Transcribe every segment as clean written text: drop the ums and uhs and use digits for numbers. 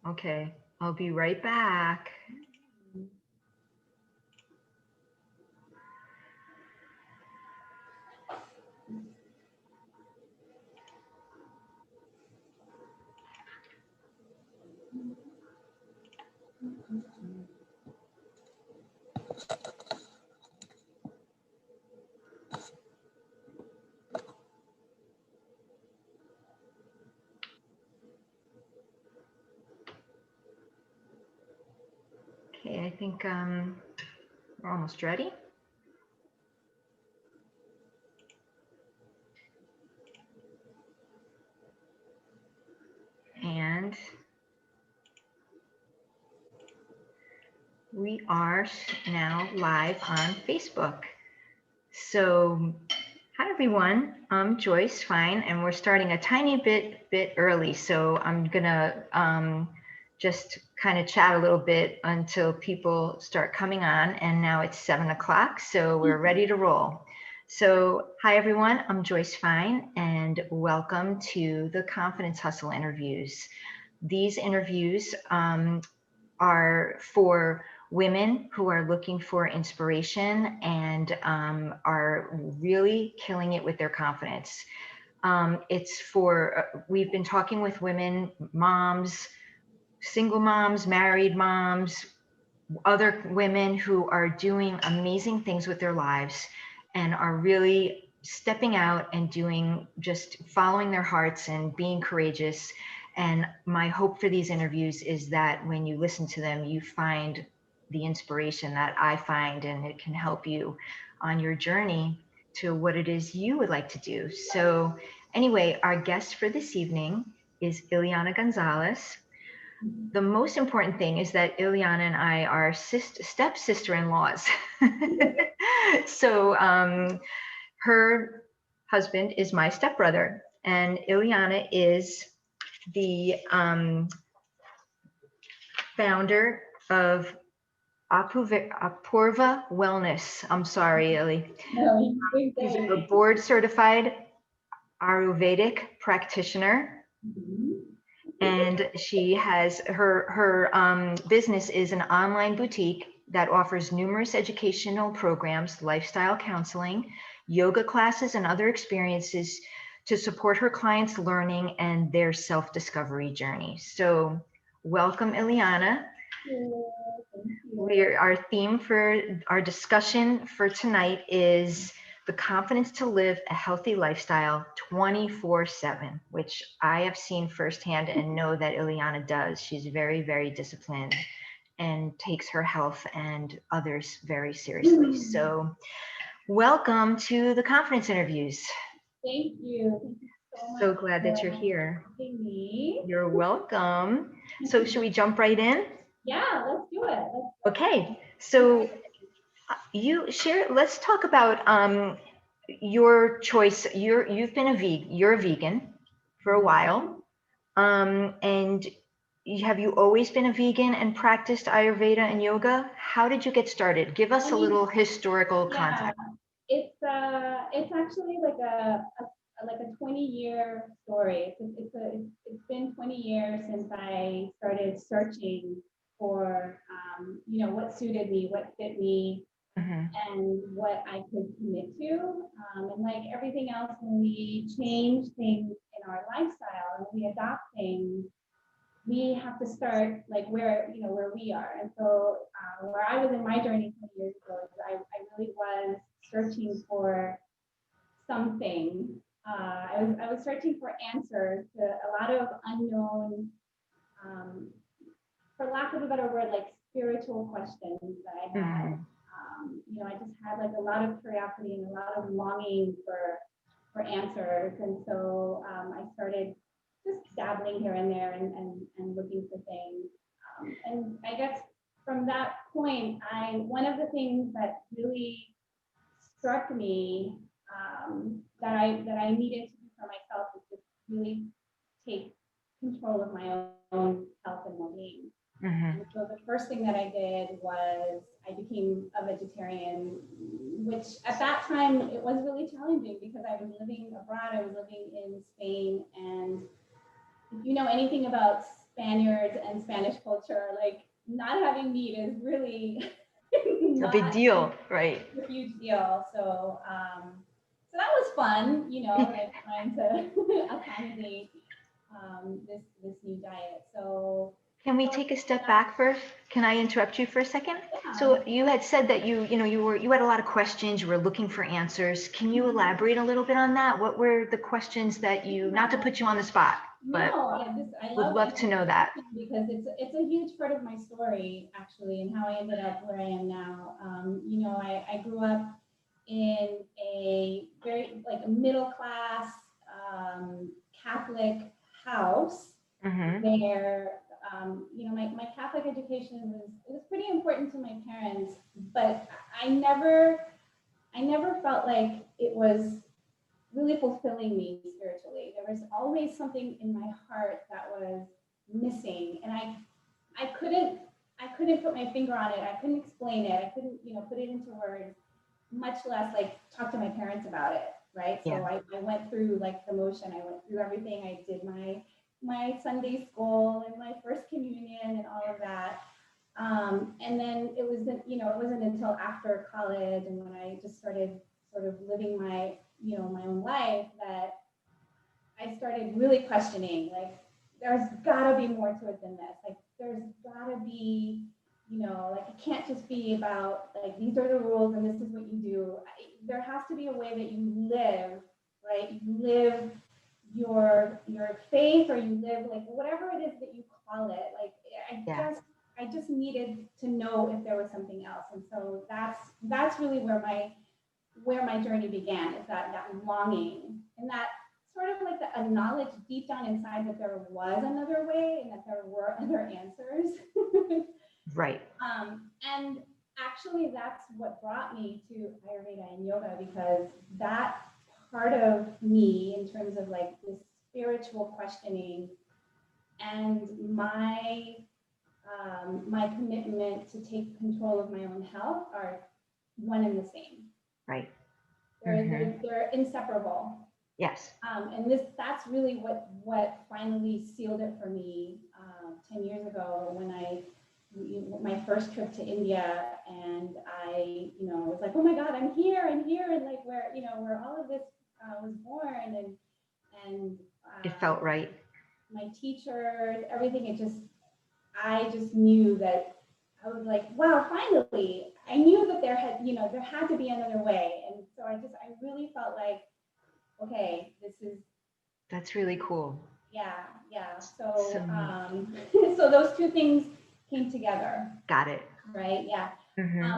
Okay, I'll be right back. Okay, I think we're almost ready. And we are now live on Facebook. So, hi everyone, I'm Joyce Fine, and we're starting a tiny bit early. So I'm gonna just kind of chat a little bit until people start coming on. And now it's 7 o'clock, so we're ready to roll. So, hi everyone, I'm Joyce Fine, and welcome to the Confidence Hustle interviews. These interviews are for women who are looking for inspiration and are really killing it with their confidence. It's for, we've been talking with women, moms, single moms, married moms, other women who are doing amazing things with their lives and are really stepping out and doing, just following their hearts and being courageous. And my hope for these interviews is that when you listen to them, you find the inspiration that I find, and it can help you on your journey to what it is you would like to do. So anyway, our guest for this evening is Ileana Gonzalez. The most important thing is that Ileana and I are step-sister-in-laws. So her husband is my stepbrother, and Ileana is the founder of Apurva Wellness. I'm sorry, Ili. No, She's a board-certified Ayurvedic practitioner. And she has her business is an online boutique that offers numerous educational programs, lifestyle counseling, yoga classes, and other experiences to support her clients' learning and their self-discovery journey. So welcome, Ileana. Our theme for our discussion for tonight is the confidence to live a healthy lifestyle 24/7, which I have seen firsthand and know that Ileana does. She's very, very disciplined and takes her health and others very seriously. So welcome to the confidence interviews. Thank you. Thank you so much. So glad that you're here. Me. You're welcome. So should we jump right in? Yeah, let's do it. Okay, so let's talk about your choice. You've been you're a vegan for a while. And have you always been a vegan and practiced Ayurveda and yoga? How did you get started? Give us a little historical context. It's actually like a 20-year story. It's been 20 years since I started searching for what suited me, what fit me, and what I could commit to. And like everything else, when we change things in our lifestyle and we adopt things, we have to start like where we are. And so where I was in my journey 20 years ago, I really was searching for something. I was searching for answers to a lot of unknown, for lack of a better word, like spiritual questions that I had. I just had like a lot of curiosity and a lot of longing for answers. And so I started just dabbling here and there and looking for things. And I guess from that point, one of the things that really struck me that I needed to do for myself is just really take control of my own health and well-being. And so the first thing that I did was I became a vegetarian, which at that time it was really challenging because I was living abroad. I was living in Spain, and if you know anything about Spaniards and Spanish culture, like not having meat is really A big not deal, right? a huge deal. So that was fun, like trying to accommodate this new diet. Can we So take a step back first? Can I interrupt you for a second? yeah. So you had said that you had a lot of questions, you were looking for answers. Can you elaborate a little bit on that? What were the questions that not to put you on the spot, but No, I would love love to know that. because it's a huge part of my story actually, and how I ended up where I am now. I grew up in a very like a middle class Catholic house where my Catholic education was pretty important to my parents, but I never felt like it was really fulfilling me spiritually. There was always something in my heart that was missing, and I couldn't put my finger on it. I couldn't explain it. I couldn't put it into words, much less like talk to my parents about it. Right. So Yeah. I went through like the motion. I went through everything. I did my Sunday school and my first communion and all of that. And then it wasn't until after college and when I just started sort of living my own life that I started really questioning, like, there's gotta be more to it than this. Like, there's gotta be, like, it can't just be about, like, these are the rules and this is what you do. There has to be a way that you live, right? You live your faith, or you live, like, whatever it is that you call it. Like, I just needed to know if there was something else. And so that's really where my journey began, is that longing, and that sort of like a knowledge deep down inside that there was another way and that there were other answers. Right. And actually, that's what brought me to Ayurveda and yoga, because that part of me, in terms of like this spiritual questioning and my commitment to take control of my own health, are one and the same. Right. They're inseparable. Yes. And that's really what finally sealed it for me 10 years ago, when my first trip to India, and I was like, oh my God, I'm here, and like where all of this was born, and It felt right. my teachers, everything. I just knew that I was like, wow, finally, I knew that there had to be another way. And so I really felt like, okay, That's really cool. yeah. So, so those two things came together. Got it. Right. Yeah.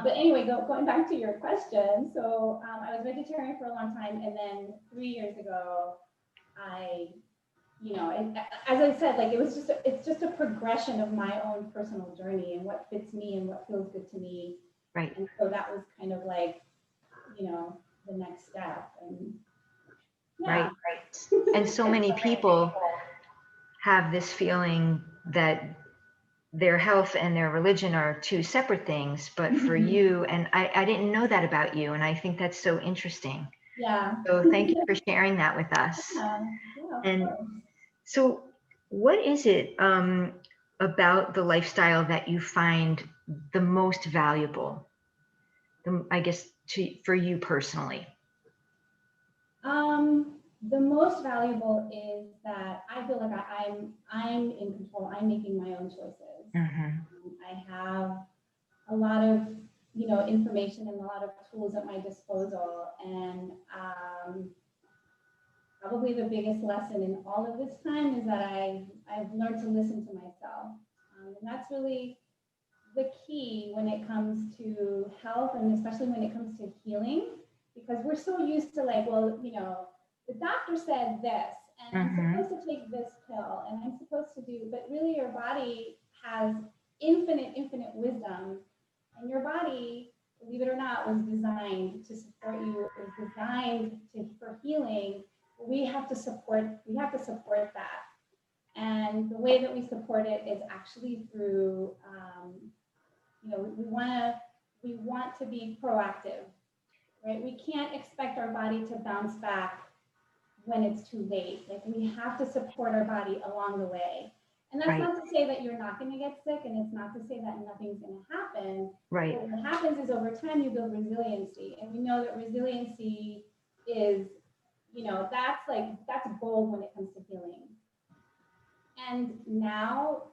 But anyway, going back to your question. So I was vegetarian for a long time. And then 3 years ago, as I said, like it's just a progression of my own personal journey and what fits me and what feels good to me. Right. And so that was kind of like, the next step. And yeah. Right. And so many people have this feeling that their health and their religion are two separate things, but for you, and I didn't know that about you, and I think that's so interesting. Yeah. So thank you for sharing that with us. Yeah, and so what is it about the lifestyle that you find the most valuable, I guess, for you personally? The most valuable is that I feel like I'm in control. I'm making my own choices. I have a lot of information and a lot of tools at my disposal, and probably the biggest lesson in all of this time is that I've learned to listen to myself, and that's really the key when it comes to health, and especially when it comes to healing, because we're so used to, like, well, the doctor said this, and I'm supposed to take this pill, and I'm supposed to do, but really your body has infinite wisdom, and your body, believe it or not, was designed to support you. It was designed for healing. We have to support that. And the way that we support it is actually through, we want to be proactive, right? We can't expect our body to bounce back when it's too late. Like, we have to support our body along the way. And that's Right. not to say that you're not going to get sick, and it's not to say that nothing's going to happen. Right. But what happens is over time you build resiliency, and we know that resiliency is, that's gold when it comes to healing. And now,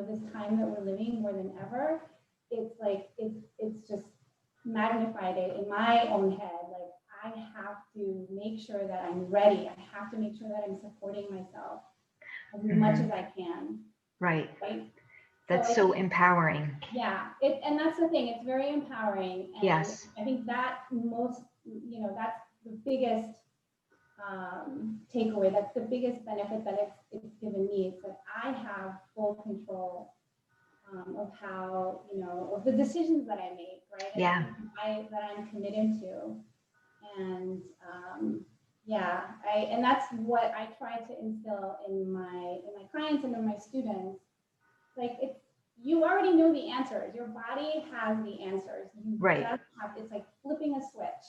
this time that we're living more than ever, it's like it's just magnified it in my own head. Like, I have to make sure that I'm ready. I have to make sure that I'm supporting myself as much as I can. Right. Right. That's so empowering. Yeah. And that's the thing. It's very empowering. And yes. I think that that's the biggest takeaway. That's the biggest benefit that it's given me. It's that I have full control of how, of the decisions that I make, right? Yeah. And that I'm committed to. And and that's what I try to instill in my clients and in my students. Like, you already know the answers. Your body has the answers. You right. just have, it's like flipping a switch.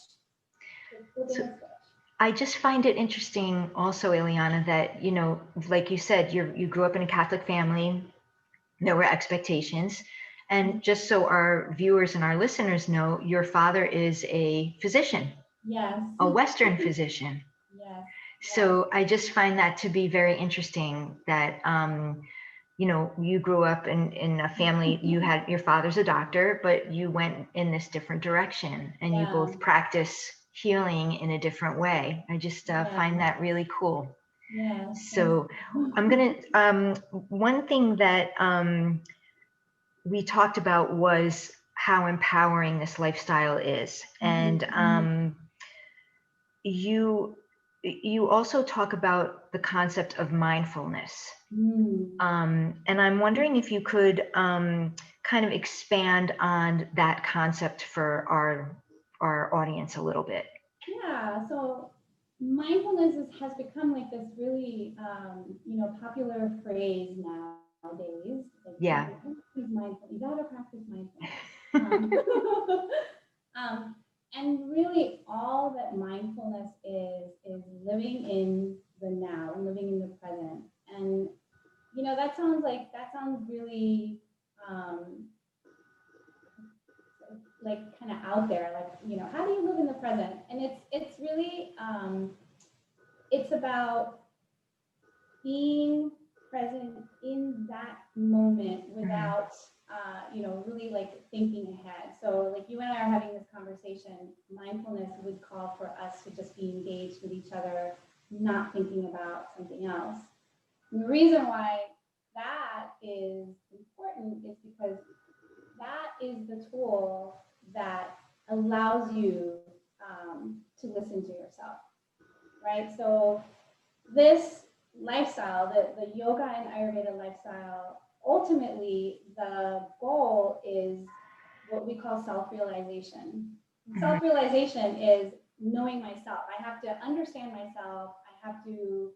It's flipping a switch. I just find it interesting also, Ileana, that, like you said, you grew up in a Catholic family. There were expectations. And just so our viewers and our listeners know, your father is a physician. Yes. A Western physician. Yes. So I just find that to be very interesting that, you grew up in a family, your father's a doctor, but you went in this different direction, and you both practice healing in a different way. I just find that really cool. Yeah. So I'm going to, one thing that we talked about was how empowering this lifestyle is. And you also talk about the concept of mindfulness. And I'm wondering if you could kind of expand on that concept for our audience a little bit. Yeah, so mindfulness has become like this really popular phrase nowadays. Like, yeah. You gotta practice mindfulness. And really, all that mindfulness is living in the now and living in the present. And that sounds really like kind of out there, like, how do you live in the present? And it's really it's about being present in that moment without really like thinking ahead. So like you and I are having this conversation, mindfulness would call for us to just be engaged with each other, not thinking about something else. And the reason why that is important is because that is the tool that allows you to listen to yourself, right? So this lifestyle, the yoga and Ayurveda lifestyle, ultimately the goal is what we call self-realization. Self-realization is knowing myself. I have to understand myself. I have to,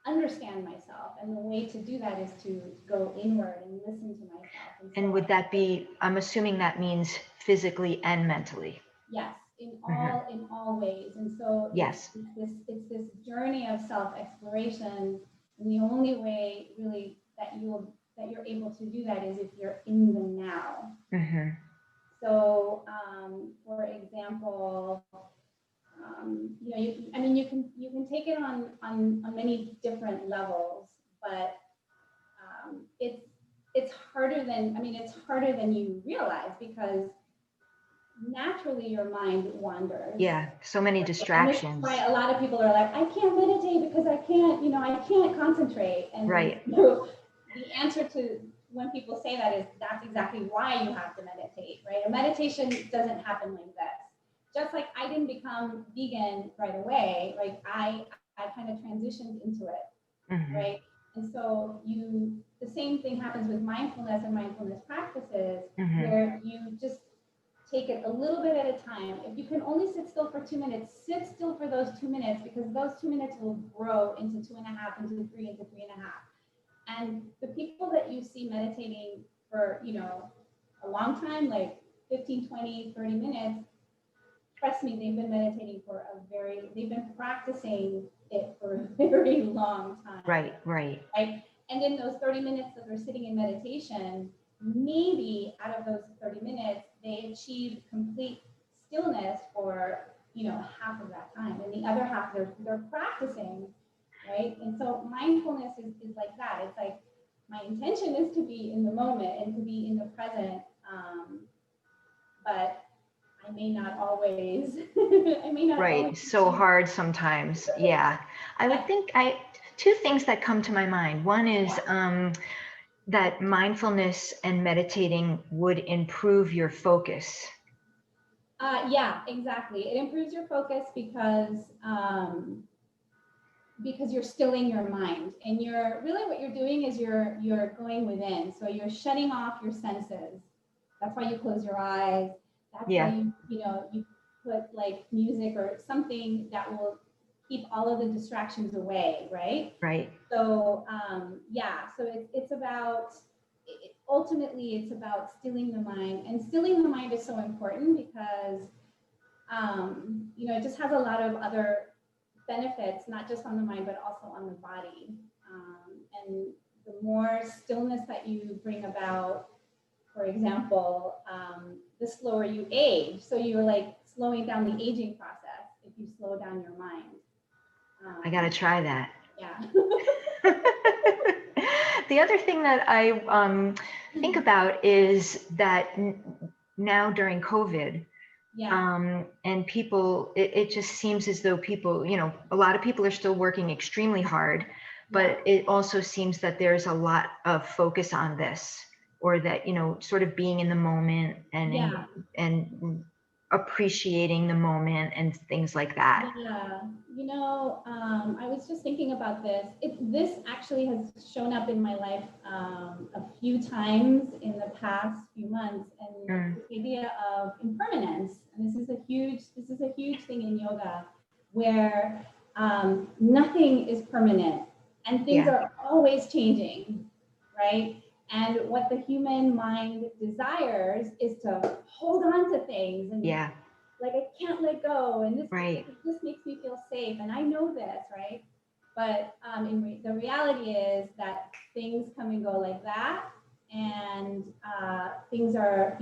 understand myself. And the way to do that is to go inward and listen to myself. And would that be, I'm assuming that means physically and mentally? Yes, in all ways. And so yes, it's this journey of self-exploration. And the only way really that you're able to do that is if you're in the now. So for example, you can take it on many different levels, but it's harder than you realize, because naturally your mind wanders. Yeah, so many distractions. Right. A lot of people are like, I can't meditate because I can't concentrate. And right. The answer to when people say that is that's exactly why you have to meditate, right? A meditation doesn't happen like this. Just like I didn't become vegan right away, like I kind of transitioned into it, right? And so the same thing happens with mindfulness and mindfulness practices, where you just take it a little bit at a time. If you can only sit still for 2 minutes, sit still for those 2 minutes, because those 2 minutes will grow into 2.5, into 3, into 3.5. And the people that you see meditating for, a long time, like 15, 20, 30 minutes, trust me, they've been meditating they've been practicing it for a very long time. Right, right. Right. And in those 30 minutes that they're sitting in meditation, maybe out of those 30 minutes, they achieve complete stillness for, half of that time. And the other half they're practicing, right? And so mindfulness is like that. It's like my intention is to be in the moment and to be in the present. But I may not always, I may not Right. always So achieve. hard sometimes. Yeah. I would Yeah. think two things that come to my mind. One is that mindfulness and meditating would improve your focus. Yeah, exactly. It improves your focus because you're stilling your mind, and you're really, what you're doing is you're going within. So you're shutting off your senses. That's why you close your eyes. That's why Yeah. you put like music or something that will keep all of the distractions away, right? Right. So yeah, so it's about ultimately it's about stilling the mind, and stilling the mind is so important because it just has a lot of other benefits, not just on the mind, but also on the body. And the more stillness that you bring about, for example, the slower you age. So you're like slowing down the aging process if you slow down your mind. I got to try that. Yeah. The other thing that I think about is that now during COVID, Yeah. and people, it just seems as though people, a lot of people are still working extremely hard, but Yeah. it also seems that there's a lot of focus on this, or that, sort of being in the moment Yeah. and appreciating the moment and things like that. Yeah, I was just thinking about this. This actually has shown up in my life a few times in the past few months, and Mm, it's this idea of impermanence. And this is a huge thing in yoga, where nothing is permanent, and things yeah, are always changing, right? And what the human mind desires is to hold on to things, and yeah, like I can't let go, and right. this makes me feel safe, and I know this, right? But the reality is that things come and go like that, and things are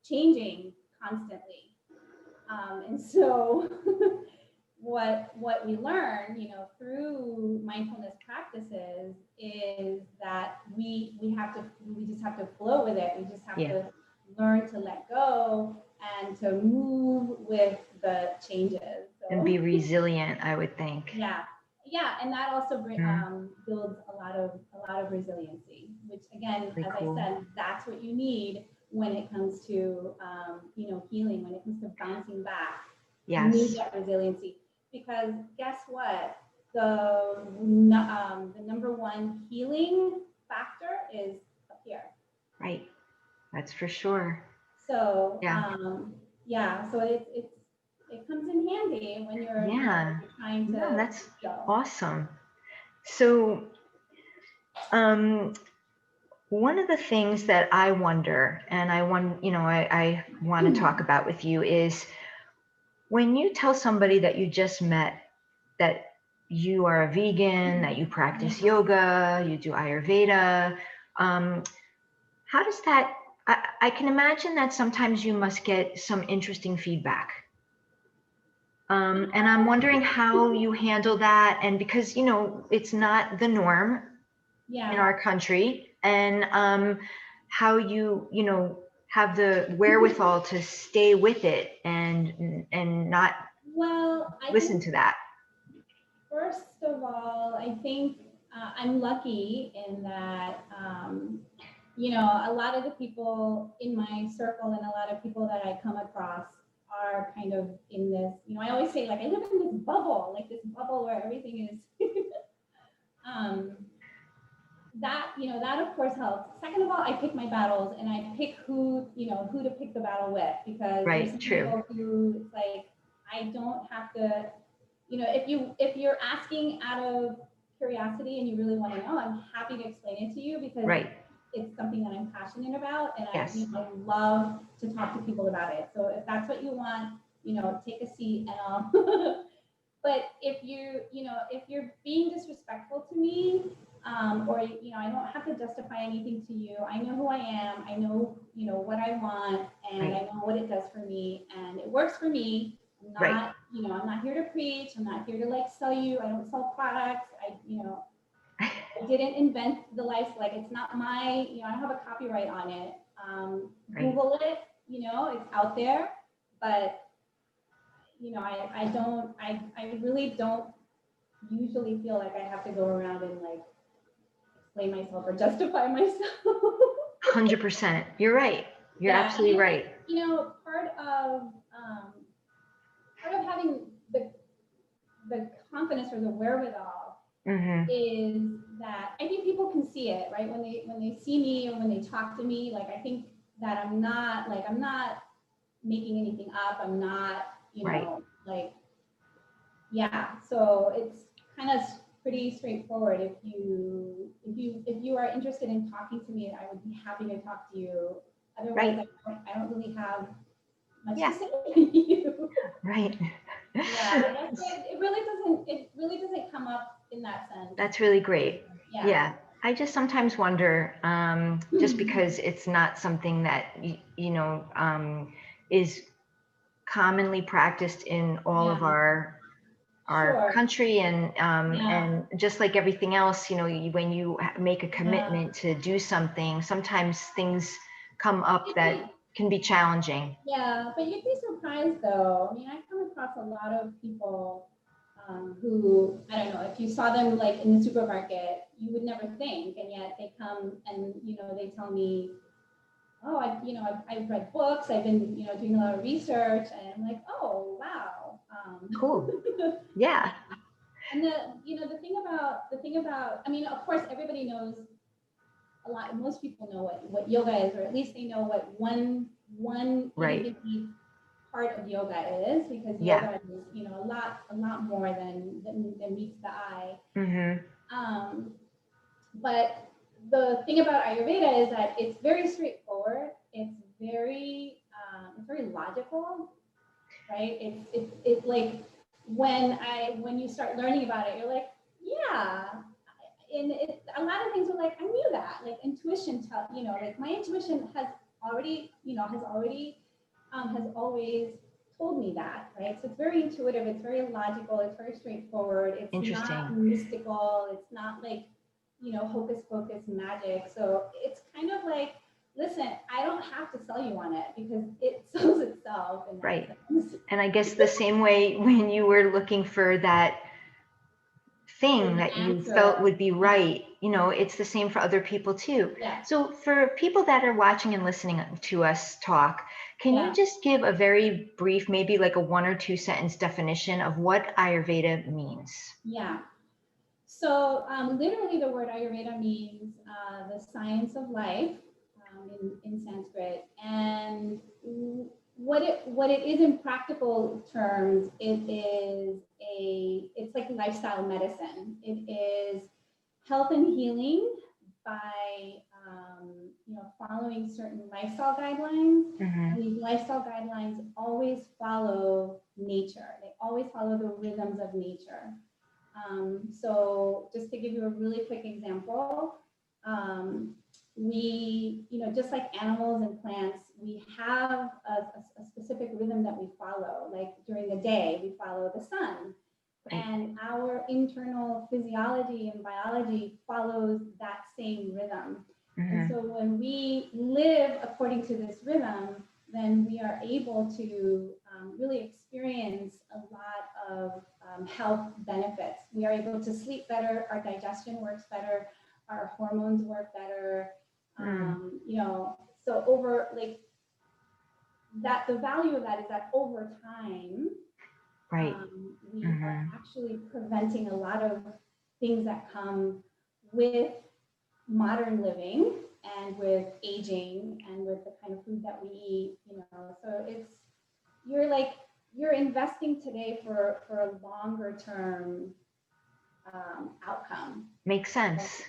changing constantly, and so what we learn through mindfulness practices is that we just have to flow with it. We just have Yeah, to learn to let go and to move with the changes. and So be resilient, I would think. yeah, and that also Mm, builds a lot of resiliency, which again, really as I cool. said, that's what you need when it comes to healing, when it comes to bouncing back. You need Yes, that resiliency, because guess what? The number one healing factor is up here. right. That's for sure. So Yeah, yeah, so it comes in handy when you're yeah. trying No, to that's heal. awesome. So, um, one of the things that I wonder, and I want to talk about with you is when you tell somebody that you just met that you are a vegan, that you practice Yeah. yoga, you do Ayurveda, um, how does that, I can imagine that sometimes you must get some interesting feedback. And I'm wondering how you handle that. And because, it's not the norm in Yeah. our country, and how have the wherewithal to stay with it and not Well, I listen think to that. first of all, I think I'm lucky in that, a lot of the people in my circle and a lot of people that I come across are kind of in this, I always say, like, I live in this bubble where everything is, um, that of course helps. Second of all, I pick my battles, and I pick who to pick the battle with, because there's Right, some true. people who it's like, I don't have to, if you're asking out of curiosity and you really want to know, I'm happy to explain it to you, because Right. it's something that I'm passionate about, and Yes. I love to talk to people about it. So if that's what you want, take a seat, and I'll but if if you're being disrespectful to me, or, I don't have to justify anything to you. I know who I am. I know, what I want, and I know what it does for me, and it works for me. I'm not, I'm not here to preach. I'm not here to like sell you. I don't sell products. I didn't invent the life. Like, it's not my, I don't have a copyright on it. Google it, it's out there, but I really don't usually feel like I have to go around and like explain myself or justify myself. 100%. You're right. You're absolutely right. Part of having the confidence or the wherewithal is that I think people can see it, right? When they see me or when they talk to me, like, I think that I'm not making anything up. I'm not, so it's kind of pretty straightforward. If you are interested in talking to me, I would be happy to talk to you. Otherwise, I don't really have much to say to you. Right. It really doesn't come up in that sense. That's really great. Yeah. I just sometimes wonder, just because it's not something that, is commonly practiced in all of our country, and just like everything else, when you make a commitment to do something, sometimes things come up that can be challenging. Yeah, but you'd be surprised though. I mean, I've come across a lot of people who, I don't know, if you saw them like in the supermarket, you would never think, and yet they come and they tell me, oh, I've read books, I've been doing a lot of research, and I'm like, oh wow, cool. Yeah. And the thing about, I mean, of course, everybody knows a lot. Most people know what yoga is, or at least they know what one part of yoga is, because yoga is a lot more than meets the eye. But the thing about Ayurveda is that it's very straightforward. It's very logical, right? It's like when you start learning about it, you're like, yeah. And a lot of things are like, I knew that, like intuition, like my intuition has always told me that, right? So it's very intuitive, it's very logical, it's very straightforward. It's not mystical. It's not like, hocus pocus magic. So it's kind of like, listen, I don't have to sell you on it because it sells itself. Right. And I guess the same way when you were looking for that thing that you felt would be right, it's the same for other people too. So for people that are watching and listening to us talk, can you just give a very brief, maybe like a 1 or 2 sentence definition of what Ayurveda means? Yeah. So literally the word Ayurveda means the science of life in Sanskrit. And what it is in practical terms, it's like lifestyle medicine. It is health and healing by following certain lifestyle guidelines. And these lifestyle guidelines always follow nature. They always follow the rhythms of nature. So just to give you a really quick example, we, just like animals and plants, we have a specific rhythm that we follow. Like during the day, we follow the sun. And our internal physiology and biology follows that same rhythm. And so when we live according to this rhythm, then we are able to really experience a lot of health benefits. We are able to sleep better, our digestion works better, our hormones work better. So over like that, the value of that is that over time, we are actually preventing a lot of things that come with modern living and with aging and with the kind of food that we eat, so you're investing today for a longer term outcome. Makes sense.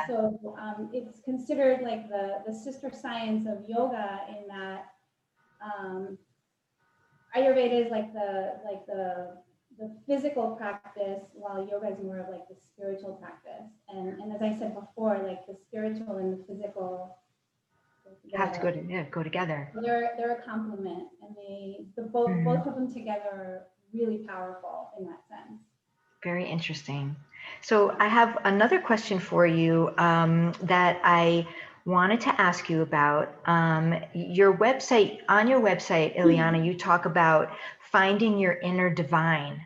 So it's considered like the sister science of yoga, in that Ayurveda is like the physical practice, while yoga is more of like the spiritual practice. And as I said before, like the spiritual and the physical Have to go together. They're a complement, and both of them together are really powerful in that sense. Very interesting. So I have another question for you that I wanted to ask you about. Your website, Ileana, you talk about finding your inner divine.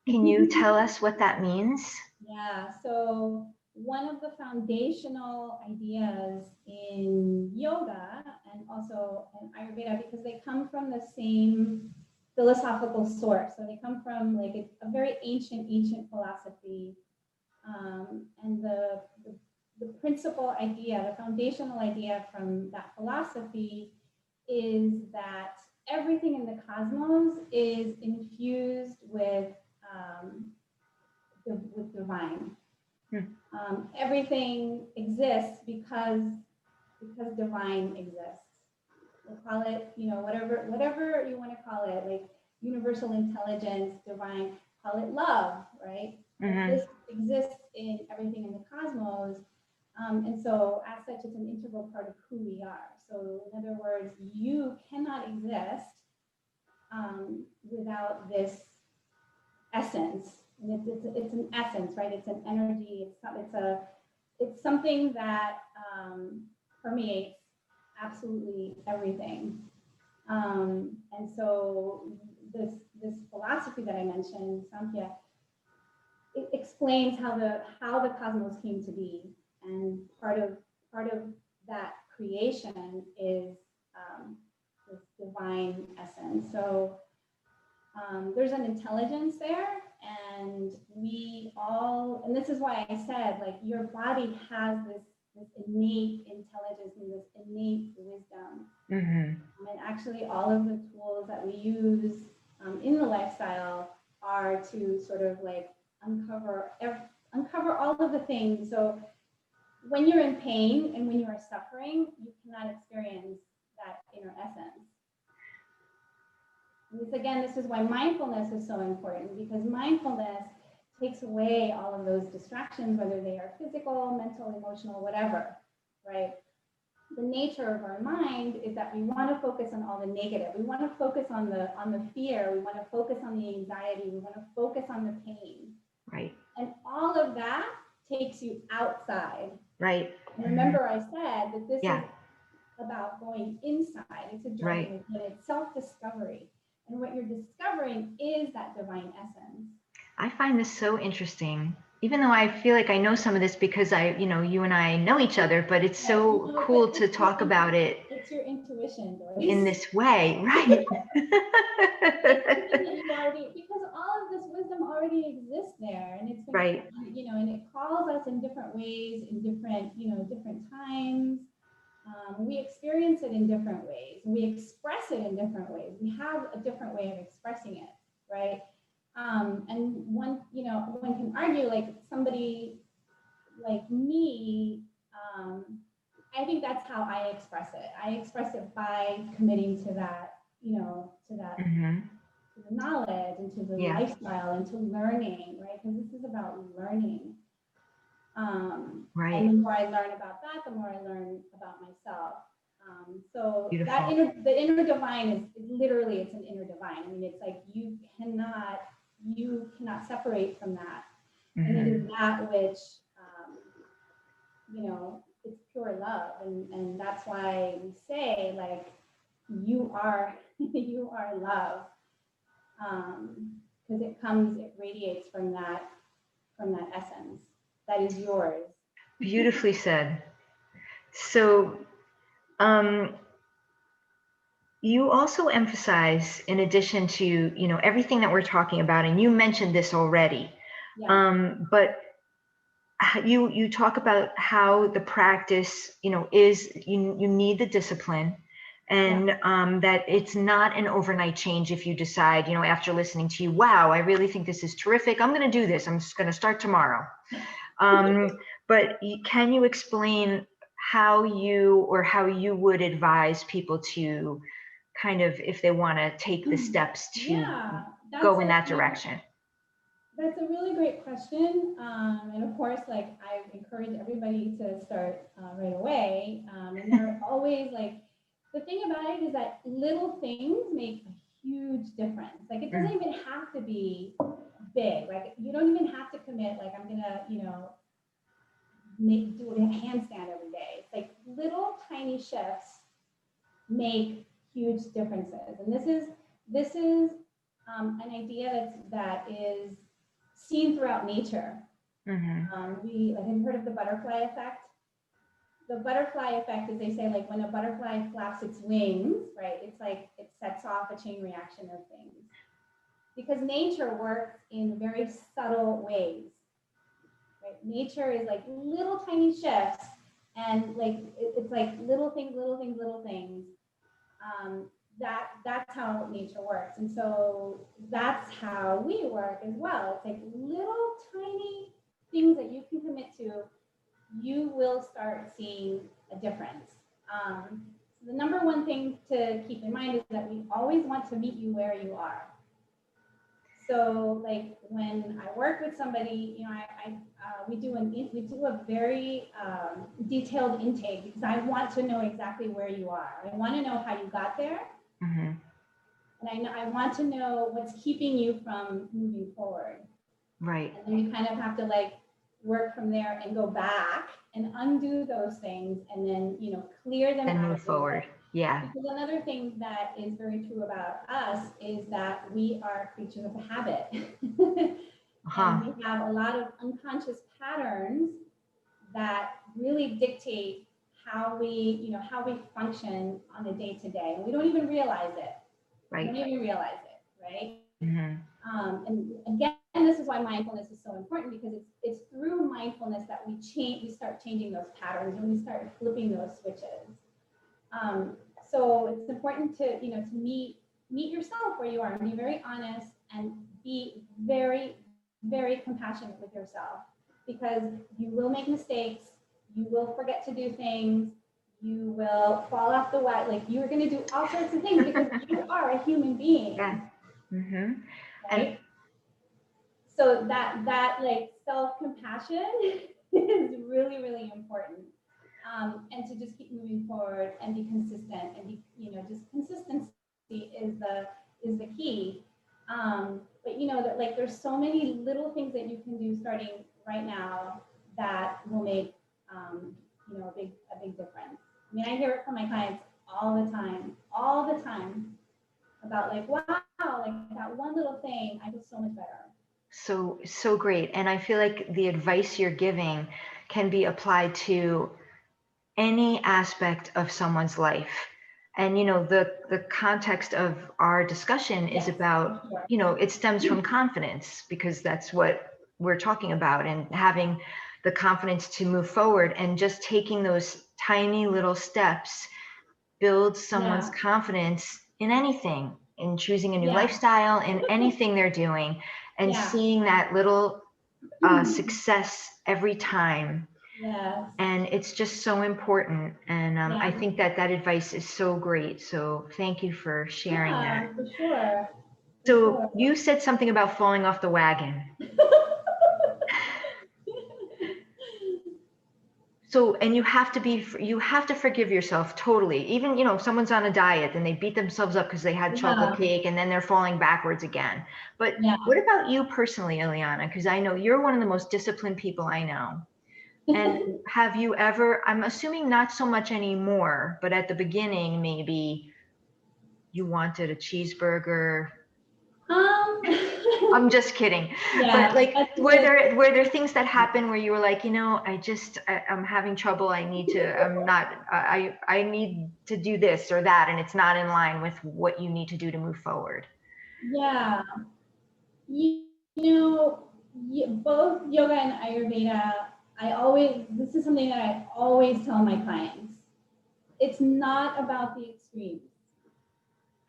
Can you tell us what that means? Yeah, so one of the foundational ideas in yoga and also in Ayurveda, because they come from the same philosophical source. So they come from like a very ancient philosophy. And the principal idea, the foundational idea from that philosophy is that everything in the cosmos is infused with divine. Everything exists because divine exists. We'll call it, whatever you want to call it, like universal intelligence, divine, call it love, right? This exists in everything in the cosmos. And so as such, it's an integral part of who we are. So in other words, you cannot exist without this essence. And it's an essence, right? It's an energy. It's something that permeates absolutely everything. And so this philosophy that I mentioned, Samkhya, it explains how the cosmos came to be, and part of that creation is this divine essence. So there's an intelligence there, and we all, and this is why I said, like, your body has this innate intelligence and this innate wisdom. And actually all of the tools that we use in the lifestyle are to sort of like uncover all of the things. So when you're in pain and when you are suffering, you cannot experience that inner essence. And this is why mindfulness is so important, because mindfulness takes away all of those distractions, whether they are physical, mental, emotional, whatever, right? The nature of our mind is that we want to focus on all the negative. We want to focus on the fear. We want to focus on the anxiety. We want to focus on the pain. Right. And all of that takes you outside. Right. And remember, I said that this is about going inside. It's a journey. Right. It's self-discovery. And what you're discovering is that divine essence. I find this so interesting, even though I feel like I know some of this because you and I know each other, but it's so cool to talk about it. It's your intuition, Doris. In this way, right? Because all of this wisdom already exists there, and it's been, right. And it calls us in different ways, in different times. We experience it in different ways. We express it in different ways. We have a different way of expressing it, right? And one can argue, like somebody like me, I think that's how I express it. I express it by committing to that, to the knowledge and to the lifestyle and to learning, right? Because this is about learning. Right. And the more I learn about that, the more I learn about myself. So beautiful. That the inner divine is literally, it's an inner divine. I mean, it's like you cannot separate from that. And it is that which, it's pure love. And that's why we say, like, you are love. Because it radiates from that essence that is yours. Beautifully said. So, you also emphasize, in addition to, everything that we're talking about, and you mentioned this already, but you talk about how the practice, is, you need the discipline, and that it's not an overnight change. If you decide, after listening to you, wow, I really think this is terrific, I'm going to do this, I'm just going to start tomorrow. But can you explain how you would advise people to kind of, if they want to take the steps to go in that direction? That's a really great question. And of course, like I encourage everybody to start right away. And there are always like, the thing about it is that little things make a huge difference. Like it doesn't even have to be big. Like you don't even have to commit, like I'm gonna, do a handstand every day. It's like little tiny shifts make huge differences. And this is an idea that is seen throughout nature. We like, have you heard of the butterfly effect? The butterfly effect is, they say, like when a butterfly flaps its wings, right? It's like it sets off a chain reaction of things, because nature works in very subtle ways. Right? Nature is like little tiny shifts, and like it's like little things, little things, little things. That's how nature works, and so that's how we work as well. It's like little tiny things that you can commit to, you will start seeing a difference. So the number one thing to keep in mind is that we always want to meet you where you are. So like when I work with somebody, we do a very detailed intake, because I want to know exactly where you are. I want to know how you got there. And I want to know what's keeping you from moving forward. Right. And then you kind of have to like work from there and go back and undo those things, and then, clear them and out. move forward. Yeah. Because another thing that is very true about us is that we are creatures of habit. And we have a lot of unconscious patterns that really dictate how we function on a day-to-day. And we don't even realize it. Right. We don't even realize it, right? And again, this is why mindfulness is so important, because it's through mindfulness that we start changing those patterns, and we start flipping those switches. So it's important to meet yourself where you are, and be very honest, and be very, very compassionate with yourself, because you will make mistakes, you will forget to do things, you will fall off the wagon, like you're going to do all sorts of things, because you are a human being. Yeah. Right? And so that like self-compassion is really, really important. And to just keep moving forward and be consistent, and just consistency is the key. But that like there's so many little things that you can do starting right now that will make a big difference. I mean, I hear it from my clients all the time about like, wow, like that one little thing, I feel so much better. So great. And I feel like the advice you're giving can be applied to any aspect of someone's life. And the context of our discussion is about, it stems from confidence, because that's what we're talking about, and having the confidence to move forward, and just taking those tiny little steps builds someone's confidence in anything, in choosing a new lifestyle, in anything they're doing, and seeing that little success every time. And it's just so important. And I think that advice is so great. So thank you for sharing that. For sure. So you said something about falling off the wagon. So, and you have to forgive yourself totally. Even, if someone's on a diet and they beat themselves up because they had chocolate cake, and then they're falling backwards again. But what about you personally, Ileana? Because I know you're one of the most disciplined people I know. And have you ever, I'm assuming not so much anymore, but at the beginning, maybe you wanted a cheeseburger. I'm just kidding. But like, were there things that happened where you were like, I'm having trouble. I need to do this or that, and it's not in line with what you need to do to move forward? Yeah. Both yoga and Ayurveda, this is something that I always tell my clients. It's not about the extremes.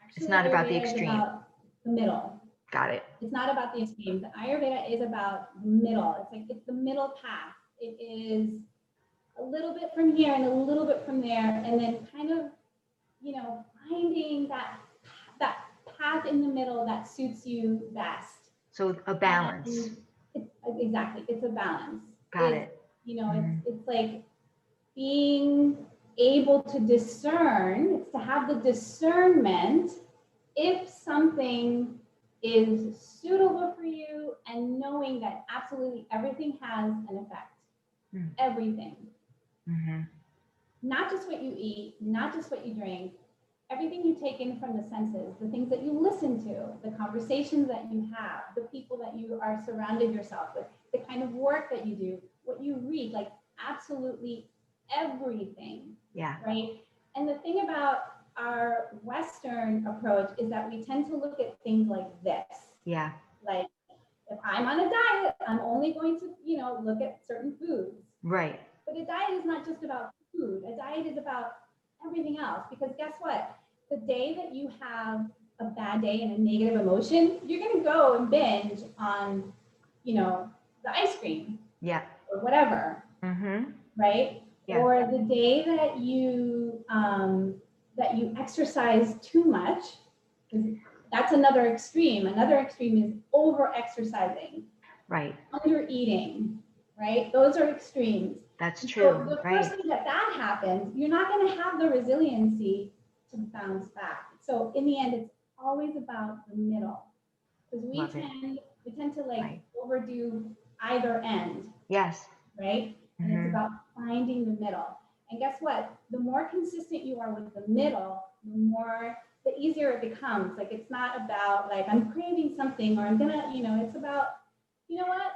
Actually, it's not about the extreme. It's about the middle. Got it. It's not about the extremes. Ayurveda is about the middle. It's the middle path. It is a little bit from here and a little bit from there, and then kind of, finding that path in the middle that suits you best. So a balance. And exactly, it's a balance. Got it. You know, it's like being able to discern, it's to have the discernment if something is suitable for you, and knowing that absolutely everything has an effect. Everything. Not just what you eat, not just what you drink, everything you take in from the senses, the things that you listen to, the conversations that you have, the people that you are surrounded yourself with, the kind of work that you do, what you read, like absolutely everything. Yeah. Right. And the thing about our Western approach is that we tend to look at things like this. Yeah. Like, if I'm on a diet, I'm only going to, you know, look at certain foods. Right. But a diet is not just about food. A diet is about everything else. Because guess what? The day that you have a bad day and a negative emotion, you're going to go and binge on, you know, the ice cream. Yeah. Or whatever. Right? Yeah. Or the day that you exercise too much, that's another extreme. Another extreme is over exercising. Right. Under eating. Right? Those are extremes. That's true. So the first thing that happens, you're not going to have the resiliency to bounce back. So in the end, it's always about the middle, because we tend to like overdo either end. Yes. Right? And it's about finding the middle. And guess what? The more consistent you are with the middle, the easier it becomes. Like, it's not about like, I'm craving something, or I'm gonna, you know, it's about, you know what?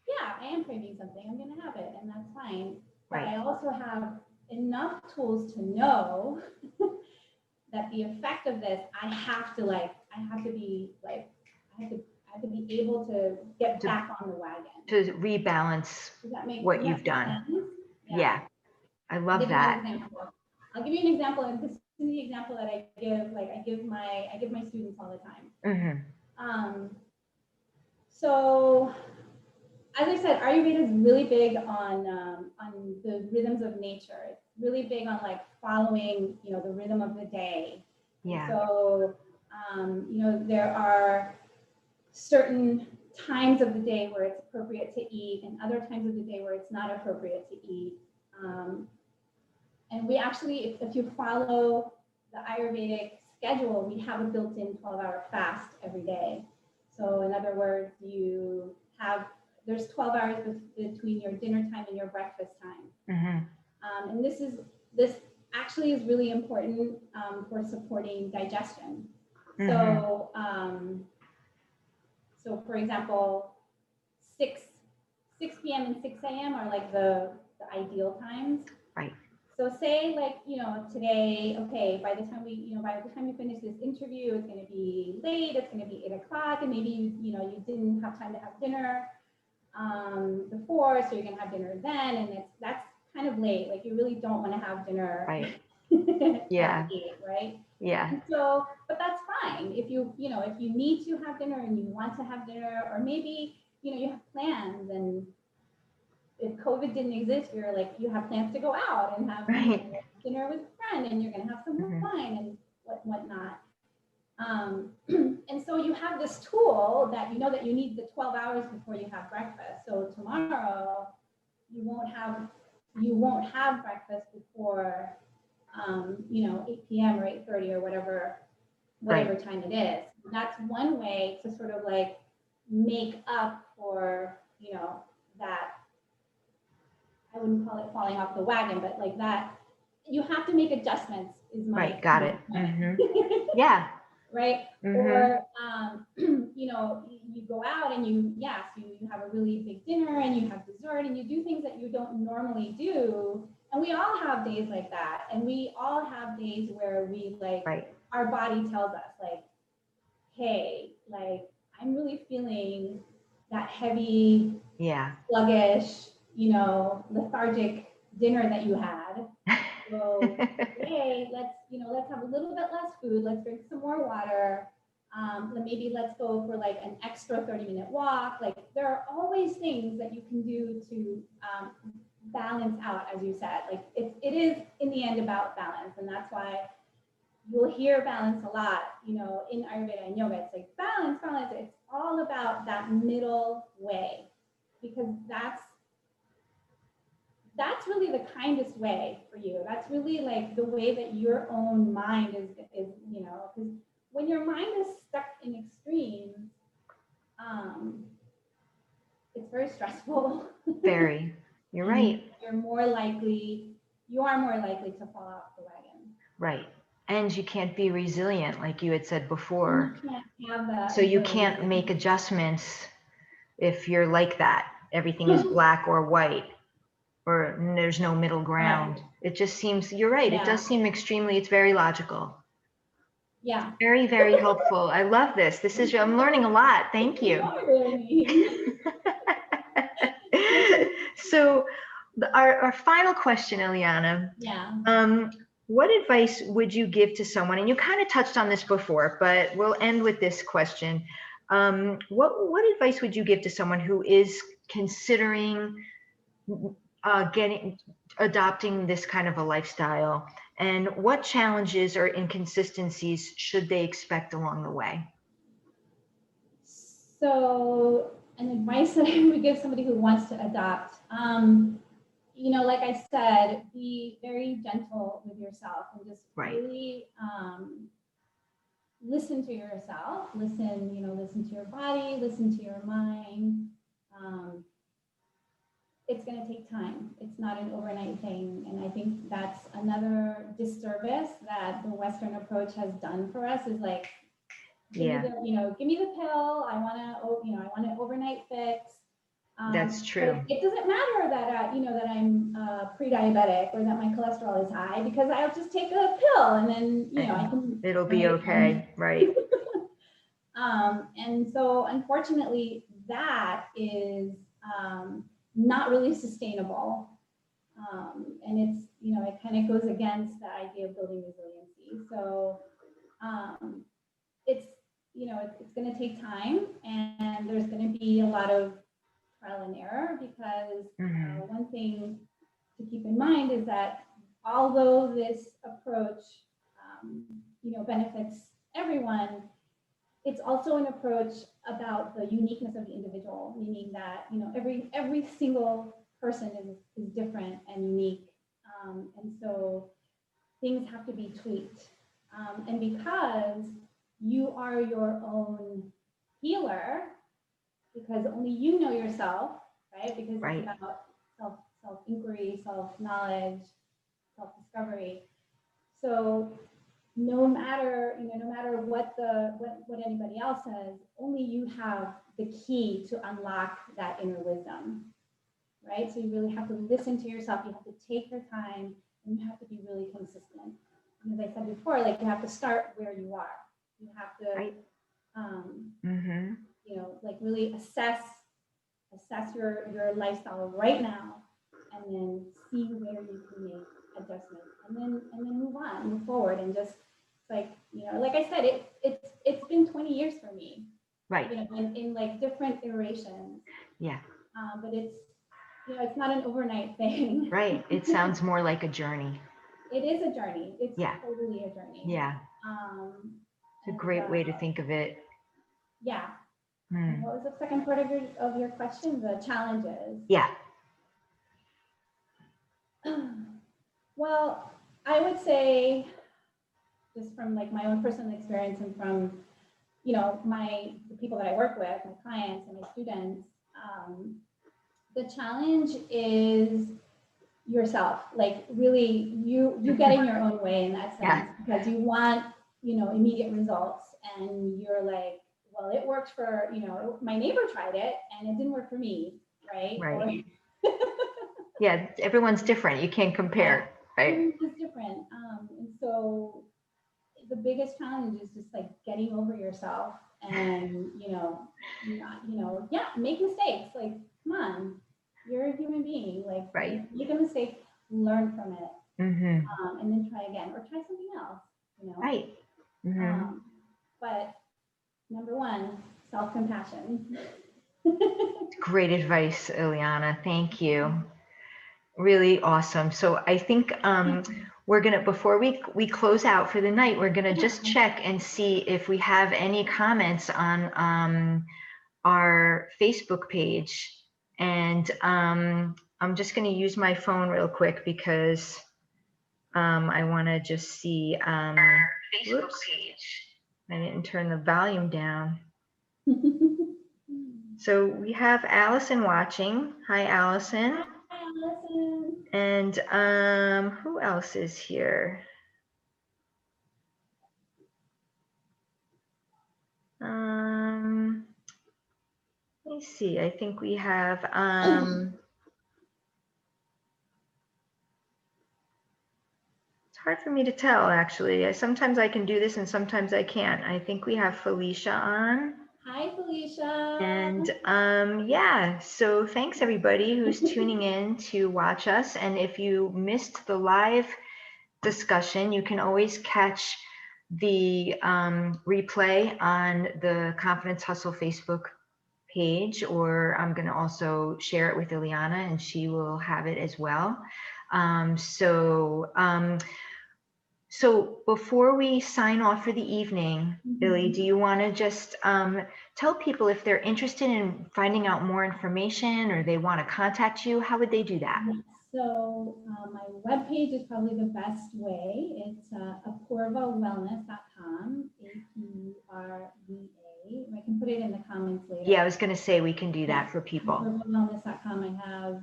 Yeah, I am craving something. I'm gonna have it, and that's fine. But I also have enough tools to know that the effect of this, I have to be able to get back on the wagon. To rebalance what you've done. Yeah. I love that. I'll give you an example, and this is the example that I give. Like, I give my students all the time. So, as I said, Ayurveda is really big on the rhythms of nature. It's really big on like following, you know, the rhythm of the day. Yeah. So, you know, there are certain times of the day where it's appropriate to eat, and other times of the day where it's not appropriate to eat. And we actually, if you follow the Ayurvedic schedule, we have a built-in 12-hour fast every day. So in other words, there's 12 hours between your dinner time and your breakfast time. And this actually is really important for supporting digestion. So, so for example, 6 p.m. and 6 a.m. are like the ideal times. Right. So say, like, you know, today, okay, by the time we finish this interview, it's going to be late, it's going to be 8 o'clock, and maybe you didn't have time to have dinner before, so you're going to have dinner then, and that's kind of late. Like, you really don't want to have dinner. Right. Yeah. At 8, right? Yeah. And so, but that's fine if you need to have dinner and you want to have dinner, or maybe you have plans, and if COVID didn't exist, you have plans to go out and have dinner with a friend, and you're going to have some wine and whatnot. And so you have this tool that you know that you need the 12 hours before you have breakfast. So tomorrow you won't have breakfast before 8 p.m. or 8:30 or whatever time it is. That's one way to sort of like make up for that. I wouldn't call it falling off the wagon, but like that, you have to make adjustents. Is my right? Got it. Yeah. Right. Or you go out and you have a really big dinner and you have dessert and you do things that you don't normally do. And we all have days like that, and we all have days where we our body tells us like, hey, like, I'm really feeling that heavy, sluggish, lethargic dinner that you had. So today, let's have a little bit less food. Let's drink some more water. Maybe let's go for like an extra 30-minute walk. Like, there are always things that you can do to balance out, as you said. Like, it is in the end about balance, and that's why you'll hear balance a lot, you know, in Ayurveda and yoga. It's like balance, balance. It's all about that middle way, because that's really the kindest way for you. That's really like the way that your own mind is, you know, because when your mind is stuck in extremes, it's very stressful. Very. You're right. You are more likely to fall off the wagon. Right. And you can't be resilient, like you had said before. You can't have that. So you can't make adjustments if you're like that. Everything is black or white, or there's no middle ground. Right. It just seems, you're right. Yeah. It does seem extremely, it's very logical. Yeah. Very, very helpful. I love this. I'm learning a lot. Thank you. So our final question, Ileana. Yeah. What advice would you give to someone? And you kind of touched on this before, but we'll end with this question. What advice would you give to someone who is considering adopting this kind of a lifestyle? And what challenges or inconsistencies should they expect along the way? So, an advice that I would give somebody who wants to adopt, you know, like I said, be very gentle with yourself and just really listen to yourself. Listen to your body, listen to your mind. It's going to take time. It's not an overnight thing. And I think that's another disservice that the Western approach has done for us, is like, give me the pill. I want an overnight fix. That's true. It doesn't matter that that I'm pre-diabetic or that my cholesterol is high, because I'll just take a pill and then I can. It'll be okay, right? And so unfortunately, that is not really sustainable, and it's it kind of goes against the idea of building resiliency. So it's going to take time, and there's going to be a lot of trial and error, because one thing to keep in mind is that although this approach benefits everyone, it's also an approach about the uniqueness of the individual, meaning that every single person is different and unique, and so things have to be tweaked, and because you are your own healer, because only you know yourself, right? Because it's about self-inquiry, self-knowledge, self-discovery. So no matter what anybody else says, only you have the key to unlock that inner wisdom, right? So you really have to listen to yourself. You have to take your time, and you have to be really consistent. And as I said before, like, you have to start where you are. You have to, like, really assess your lifestyle right now, and then see where you can make adjustments, and then move forward, and just like I said, it's been 20 years for me, right? In like different iterations. Yeah. But it's not an overnight thing. Right. It sounds more like a journey. It is a journey. It's totally a journey. Yeah. It's a great way to think of it. Yeah. What was the second part of your question? The challenges. Yeah. Well, I would say, just from like my own personal experience, and from the people that I work with, my clients and my students, the challenge is yourself. Like, really, you getting your own way in that sense, because you want immediate results, and you're like, well, it worked for my neighbor tried it and it didn't work for me, right? Right. Yeah, everyone's different. You can't compare, right? Everyone's different. And so the biggest challenge is just like getting over yourself, and make mistakes. Like, come on, you're a human being. Like, make a mistake, learn from it, and then try again, or try something else. Right. But number one, self-compassion. Great advice, Ileana. Thank you. Really awesome. So I think we're gonna, before we close out for the night, we're gonna just check and see if we have any comments on our Facebook page. And I'm just gonna use my phone real quick because I wanna just see, Facebook page. I didn't turn the volume down. So we have Allison watching. Hi, Allison. Hi, Allison. And who else is here? Let me see. I think we have it's hard for me to tell, actually. Sometimes I can do this and sometimes I can't. I think we have Felicia on. Hi, Felicia. And yeah, so thanks everybody who's tuning in to watch us. And if you missed the live discussion, you can always catch the replay on the Confidence Hustle Facebook page, or I'm going to also share it with Ileana and she will have it as well. So before we sign off for the evening, Illy, do you want to just tell people if they're interested in finding out more information or they want to contact you, how would they do that? So my webpage is probably the best way. It's apurvawellness.com, A-P-U-R-V-A. I can put it in the comments later. Yeah, I was going to say we can do that for people. Apurvawellness.com. I have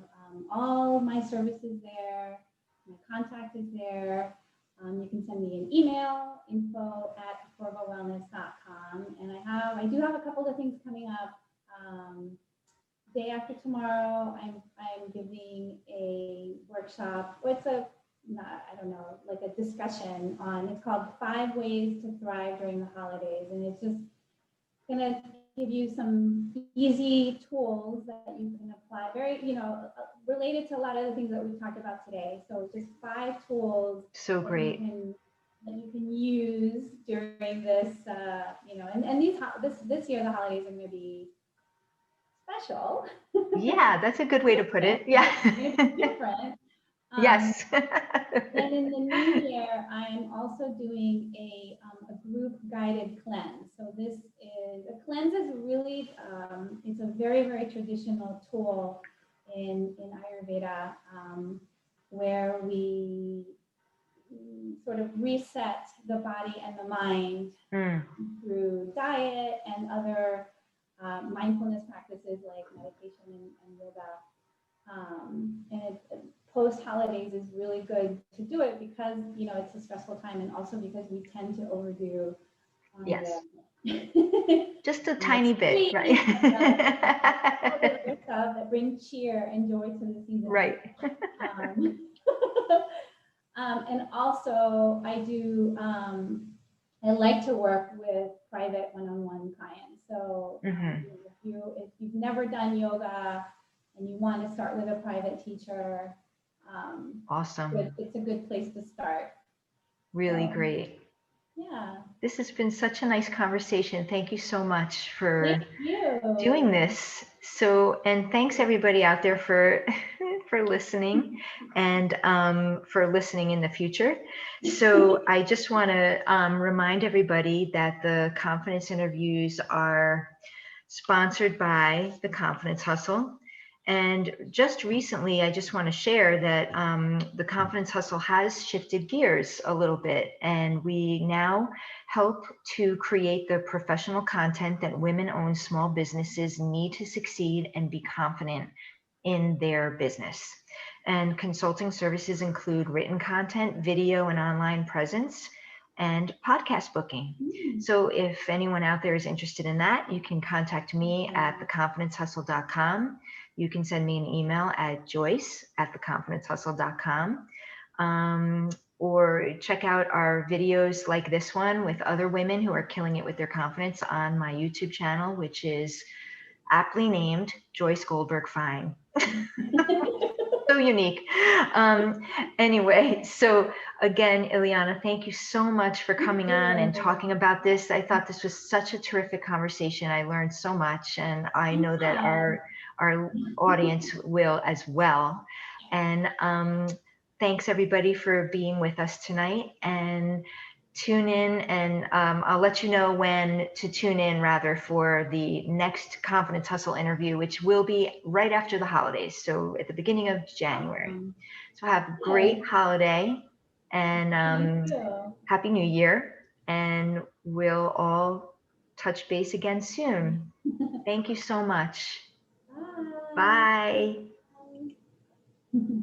all my services there. My contact is there. You can send me an email, info@apurvawellness.com. And I do have a couple of things coming up. Day after tomorrow, I'm giving a workshop. It's I don't know, like a discussion on, it's called 5 Ways to Thrive During the Holidays. And it's just gonna give you some easy tools that you can apply, very, related to a lot of the things that we've talked about today. So just 5 tools. So great. That you can use during this, and this year the holidays are going to be special. Yeah, that's a good way to put it. Yeah. Different. Yes. And in the new year, I'm also doing a group guided cleanse. So a cleanse is really, it's a very, very traditional tool in Ayurveda, where we sort of reset the body and the mind through diet and other mindfulness practices like meditation and yoga. And post holidays is really good to do it because it's a stressful time, and also because we tend to overdo. Yes. Just a tiny bit, right? Stuff that bring cheer and joy to the season. Right. And also I do. I like to work with private one-on-one clients. So if you've never done yoga and you want to start with a private teacher, awesome. It's a good place to start. Really great. Yeah. This has been such a nice conversation. Thank you so much for doing this. And thanks everybody out there for listening and for listening in the future. So I just want to remind everybody that the Confidence interviews are sponsored by the Confidence Hustle. And just recently, I just want to share that the Confidence Hustle has shifted gears a little bit, and we now help to create the professional content that women-owned small businesses need to succeed and be confident in their business. And consulting services include written content, video and online presence, and podcast booking. So if anyone out there is interested in that, you can contact me at theconfidencehustle.com. You can send me an email at joyce@theconfidencehustle.com, or check out our videos like this one with other women who are killing it with their confidence on my YouTube channel, which is aptly named Joyce Goldberg Fine. So unique. Anyway, so again, Ileana, thank you so much for coming on and talking about this. I thought this was such a terrific conversation. I learned so much, and I know that our audience will as well. And thanks everybody for being with us tonight, and tune in, and I'll let you know when to tune in rather for the next Confidence Hustle interview, which will be right after the holidays. So at the beginning of January. So have a great holiday, and Happy New Year, and we'll all touch base again soon. Thank you so much. Bye. Bye. Bye.